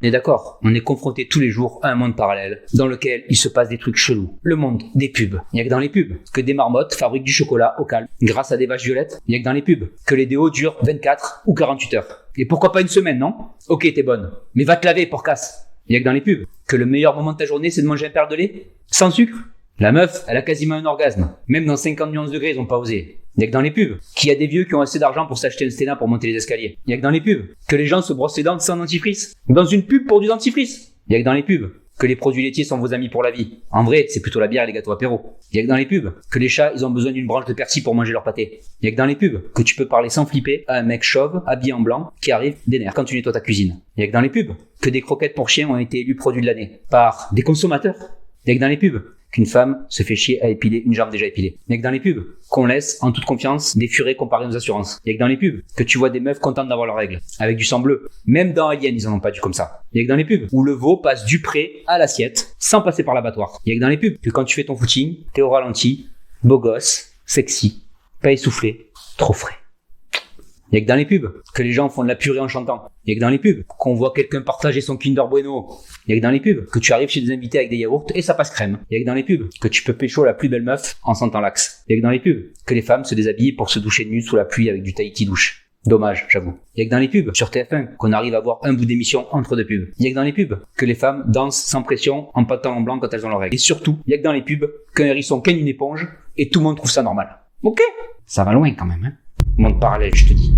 On est d'accord, on est confronté tous les jours à un monde parallèle dans lequel il se passe des trucs chelous. Le monde des pubs. Il n'y a que dans les pubs que des marmottes fabriquent du chocolat au calme grâce à des vaches violettes. Il n'y a que dans les pubs que les déos durent 24 ou 48 heures. Et pourquoi pas une semaine, non? Ok, t'es bonne, mais va te laver, porcasse. Il n'y a que dans les pubs que le meilleur moment de ta journée, c'est de manger un verre de lait sans sucre. La meuf, elle a quasiment un orgasme. Même dans 50 nuances degrés, ils ont pas osé. Il n'y a que dans les pubs qu'il y a des vieux qui ont assez d'argent pour s'acheter un Stena pour monter les escaliers. Il n'y a que dans les pubs que les gens se brossent les dents sans dentifrice. Dans une pub pour du dentifrice. Il n'y a que dans les pubs que les produits laitiers sont vos amis pour la vie. En vrai, c'est plutôt la bière et les gâteaux apéro. Il n'y a que dans les pubs que les chats, ils ont besoin d'une branche de persil pour manger leur pâté. Il n'y a que dans les pubs que tu peux parler sans flipper à un mec chauve, habillé en blanc, qui arrive des nerfs quand tu nettoies ta cuisine. Il n'y a que dans les pubs que des croquettes pour chiens ont été élus produits de l'année par des consommateurs. Il n'y a que dans les pubs qu'une femme se fait chier à épiler une jambe déjà épilée. Il n'y a que dans les pubs qu'on laisse en toute confiance des furets comparés aux assurances. Il n'y a que dans les pubs que tu vois des meufs contentes d'avoir leurs règles, avec du sang bleu. Même dans Alien, ils en ont pas du comme ça. Il y a que dans les pubs où le veau passe du pré à l'assiette sans passer par l'abattoir. Il y a que dans les pubs que quand tu fais ton footing, t'es au ralenti, beau gosse, sexy, pas essoufflé, trop frais. Il y a que dans les pubs que les gens font de la purée en chantant. Il y a que dans les pubs qu'on voit quelqu'un partager son Kinder Bueno. Il y a que dans les pubs que tu arrives chez des invités avec des yaourts et ça passe crème. Il y a que dans les pubs que tu peux pécho la plus belle meuf en sentant l'axe. Il y a que dans les pubs que les femmes se déshabillent pour se doucher nues sous la pluie avec du Tahiti douche. Dommage, j'avoue. Il y a que dans les pubs sur TF1 qu'on arrive à voir un bout d'émission entre deux pubs. Il y a que dans les pubs que les femmes dansent sans pression en pantalon blanc quand elles ont leurs règles. Et surtout, il y a que dans les pubs qu'un hérisson ken une éponge et tout le monde trouve ça normal. Ok? Ça va loin quand même, hein? Monde parallèle, je te dis.